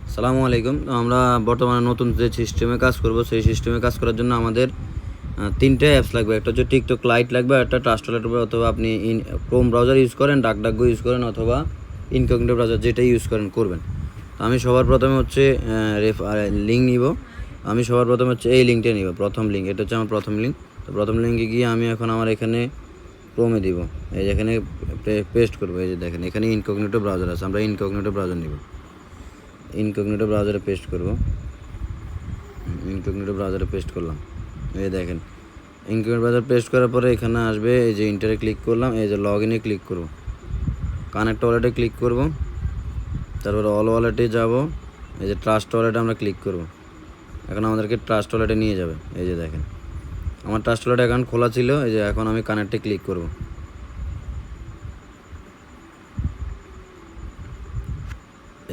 আসসালামু আলাইকুম। আমরা বর্তমানে নতুন যে সিস্টেমে কাজ করব, সেই সিস্টেমে কাজ করার জন্য আমাদের ৩ টে অ্যাপস লাগবে। একটা হচ্ছে টিকটক লাইট লাগবে, একটা ট্রাস্টলেট লাগবে, অথবা আপনি ক্রোম ব্রাউজার ইউজ করেন, ডাকডাকগো ইউজ করেন, অথবা ইনকগনিটো ব্রাউজার যেটাই ইউজ করেন করবেন। তো আমি সবার প্রথমে হচ্ছে লিঙ্ক নিব। আমি সবার প্রথমে হচ্ছে এই লিঙ্কটা নিব, প্রথম লিঙ্ক। এটা হচ্ছে আমার প্রথম লিঙ্ক। তো প্রথম লিঙ্কে গিয়ে আমি এখন আমার এখানে ক্রোমে দিব, এই যে এখানে পেস্ট করবো। এই যে দেখেন এখানে ইনকগনিটো ব্রাউজার আছে, আমরা ইনকগনিটো ব্রাউজার নিব। ইনকগনিটো ব্রাউজারে পেস্ট করব। ইনকগনিটো ব্রাউজারে পেস্ট করলাম। এই দেখেন ইনকগনিটো ব্রাউজার পেস্ট করার পরে এখানে আসবে, এই যে ইন্টারে ক্লিক করলাম, এই যে লগ ইনে ক্লিক করব, কানেক্ট ওয়ালেটে ক্লিক করব, তারপরে অল ওয়ালেটে যাব, এই যে ট্রাস্ট ওয়ালেটে আমরা ক্লিক করব। এখন আমাদেরকে ট্রাস্ট ওয়ালেটে নিয়ে যাবে। এই যে দেখেন আমার ট্রাস্ট ওয়ালেট অ্যাকাউন্ট খোলা ছিল। এই যে এখন আমি কানেক্টে ক্লিক করব।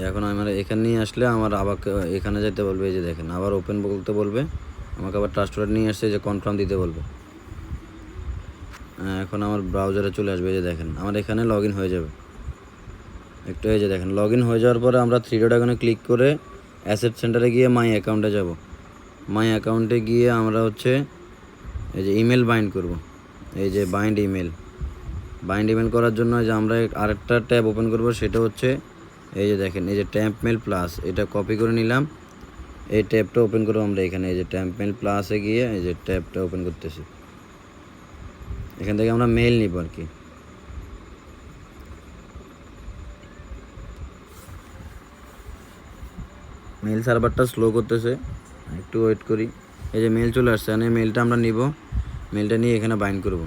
এখন আমার এখানে নিয়ে আসলে আমার আবার এখানে যেতে বলবে। এই যে দেখেন আবার ওপেন বলতে বলবে, আমাকে আবার ট্রাস্ট ওয়ালেট নিয়ে আসছে, যে কনফার্ম দিতে বলবে। এখন আমার ব্রাউজারে চলে আসবে। এই যে দেখেন আমার এখানে লগ ইন হয়ে যাবে একটু। এই যে দেখেন লগ ইন হয়ে যাওয়ার পরে আমরা 3 ডট আইকনে ক্লিক করে অ্যাসেট সেন্টারে গিয়ে মাই অ্যাকাউন্টে যাব। মাই অ্যাকাউন্টে গিয়ে আমরা হচ্ছে এই যে ইমেল বাইন্ড করব। এই যে বাইন্ড ইমেল করার জন্য যে আমরা আরেকটা ট্যাব ওপেন করব, সেটা হচ্ছে এই যে দেখেন এই যে ট্যাম্প মেল প্লাস, এটা কপি করে নিলাম। এই ট্যাবটা ওপেন করবো আমরা এখানে। এই যে ট্যাম্প মেল প্লাসে গিয়ে এই যে ট্যাবটা ওপেন করতেছি। এখান থেকে আমরা মেল নিব আর কি। মেল সার্ভারটা স্লো করতেছে, একটু ওয়েট করি। এই যে মেল চলে আসছে, এই মেলটা আমরা নিব। মেলটা নিয়ে এখানে বাইন্ড করব।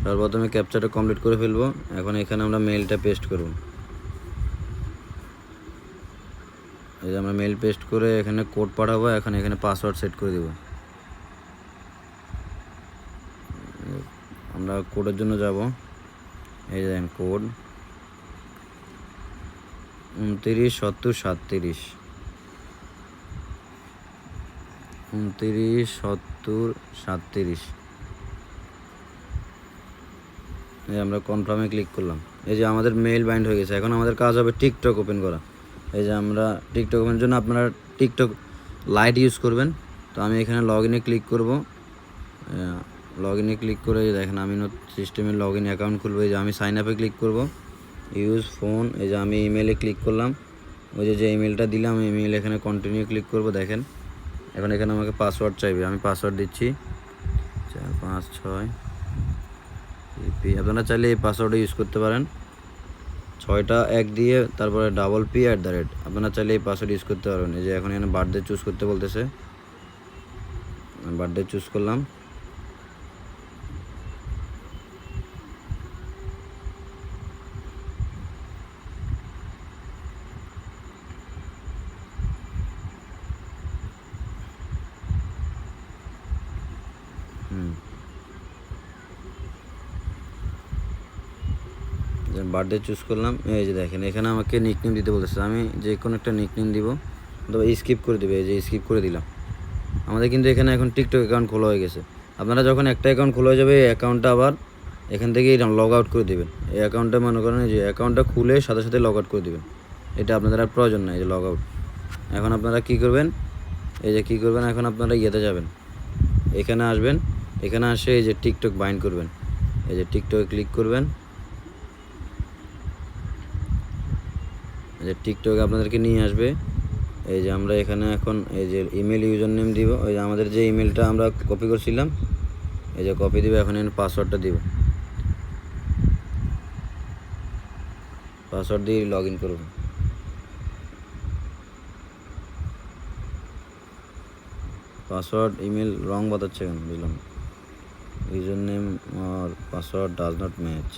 সর্বপ্রথমে ক্যাপচারটা কমপ্লিট করে ফেলবো। এখন এখানে আমরা মেলটা পেস্ট করব। এই যে আমরা মেল পেস্ট করে এখানে কোড পাঠাবো। এখন এখানে পাসওয়ার্ড সেট করে দেব। আমরা কোডের জন্য যাব। এই যে দেখেন কোড 297037, 297037। এই আমরা কনফার্মে ক্লিক করলাম। এই যে আমাদের মেইল বাইন্ড হয়ে গেছে। এখন আমাদের কাজ হবে টিকটক ওপেন করা। এই যে আমরা টিকটক ওপেনের জন্য আপনারা টিকটক লাইট ইউজ করবেন। তো আমি এখানে লগ ইনে ক্লিক করব। লগ ইনে ক্লিক করে দেখেন আমি সিস্টেমে লগ ইন অ্যাকাউন্ট খুলবো। এই যে আমি সাইন আপে ক্লিক করব, ইউজ ফোন। এই যে আমি ইমেলে ক্লিক করলাম, ওই যে ইমেলটা দিলাম, ইমেল এখানে কন্টিনিউ ক্লিক করব। দেখেন এখন এখানে আমাকে পাসওয়ার্ড চাইবে, আমি পাসওয়ার্ড দিচ্ছি 456 পি। আপনারা চাইলে এই পাসওয়ার্ডে ইউজ করতে পারেন, 6টা 1 দিয়ে তারপরে $P@। আপনারা চাইলে এই পাসওয়ার্ড ইউজ করতে পারবেন। এই যে এখন এখানে বার্থডে চুজ করতে বলতেছে, বার্থডে চুজ করলাম। বার্থডে চুজ করলাম। এই যে দেখেন এখানে আমাকে নিকনেম দিতে বলতেছে, আমি যে কোনো একটা নিকনেম দিব, অথবা স্কিপ করে দেবে। এই যে স্কিপ করে দিলাম। আমাদের কিন্তু এখানে এখন টিকটক অ্যাকাউন্ট খোলা হয়ে গেছে। আপনারা যখন একটা অ্যাকাউন্ট খোলা হয়ে যাবে, এই অ্যাকাউন্টটা আবার এখান থেকেই লগ আউট করে দেবেন। এই অ্যাকাউন্টটা মনে করেন যে অ্যাকাউন্টটা খুলে সাথে সাথে লগ আউট করে দেবেন। এটা আপনাদের আর প্রয়োজন নাই, এই যে লগ আউট। এখন আপনারা কী করবেন, এই যে কী করবেন, এখন আপনারা ইয়েতে যাবেন, এখানে আসবেন। এখানে আসে এই যে টিকটক বাইন্ড করবেন। এই যে টিকটকে ক্লিক করবেন। এই যে টিকটক আপনাদেরকে নিয়ে আসবে। এই যে আমরা এখানে এখন এই যে ইমেল ইউজার নেম দিব, ওই যে আমাদের যে ইমেলটা আমরা কপি করছিলাম, এই যে কপি দিবে। এখন এখানে পাসওয়ার্ডটা দিব, পাসওয়ার্ড দিয়ে লগ ইন করব। পাসওয়ার্ড ইমেল রং বাতাচ্ছে কেন বুঝলাম। ইউজার নেম আর password does not match.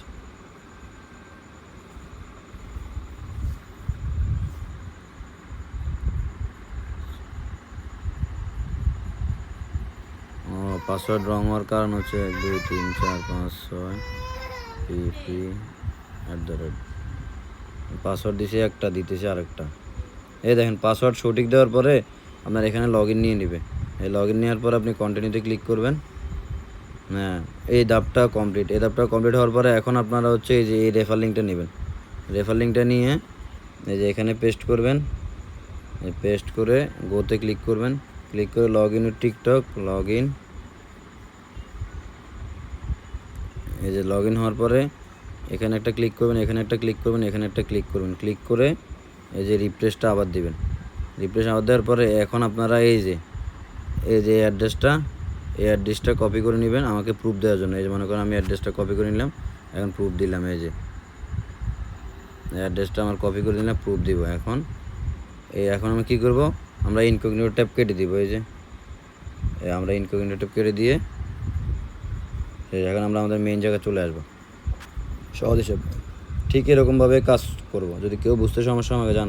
Password wrong হওয়ার কারণ হচ্ছে 1 2 3 4 5 6 PP@। পাসওয়ার্ড দিছে একটা, দিতেছে আরেকটা। এই দেখেন পাসওয়ার্ড সঠিক দেওয়ার পরে আপনার এখানে লগ ইন নিয়ে নেবে। এই লগ ইন নেওয়ার পর আপনি কন্টিনিউতে ক্লিক করবেন। হ্যাঁ, এই ধাপটা কমপ্লিট। এই ধাপটা কমপ্লিট হওয়ার পরে এখন আপনারা হচ্ছে এই যে এই রেফার লিঙ্কটা নেবেন। রেফার লিঙ্কটা নিয়ে এই যে এখানে পেস্ট করবেন। পেস্ট করে গোতে ক্লিক করবেন, ক্লিক করে log in with TikTok, log in. এই যে লগ ইন হওয়ার পরে এখানে একটা ক্লিক করবেন, এখানে একটা ক্লিক করবেন, এখানে একটা ক্লিক করবেন, ক্লিক করে এই যে রিফ্রেশটা আবার দিবেন। রিফ্রেশ আবার দেওয়ার পরে এখন আপনারা এই যে অ্যাড্রেসটা, এই অ্যাড্রেসটা কপি করে নেবেন আমাকে প্রুফ দেওয়ার জন্য। এই যে মনে করেন আমি অ্যাড্রেসটা কপি করে নিলাম, এখন প্রুফ দিলাম। এই যে অ্যাড্রেসটা আমার কপি করে নিলাম, প্রুফ দিব। এখন আমি কী করব, আমরা ইনকগনিটো ট্যাব কেটে দিব। এই যে আমরা ইনকগনিটো ট্যাব কেটে দিয়ে এখন আমরা আমাদের মেইন জায়গায় চলে আসবো সহজ হিসেবে। ঠিক এরকমভাবে কাজ করব। যদি কেউ বুঝতে সমস্যা আমাকে জানান।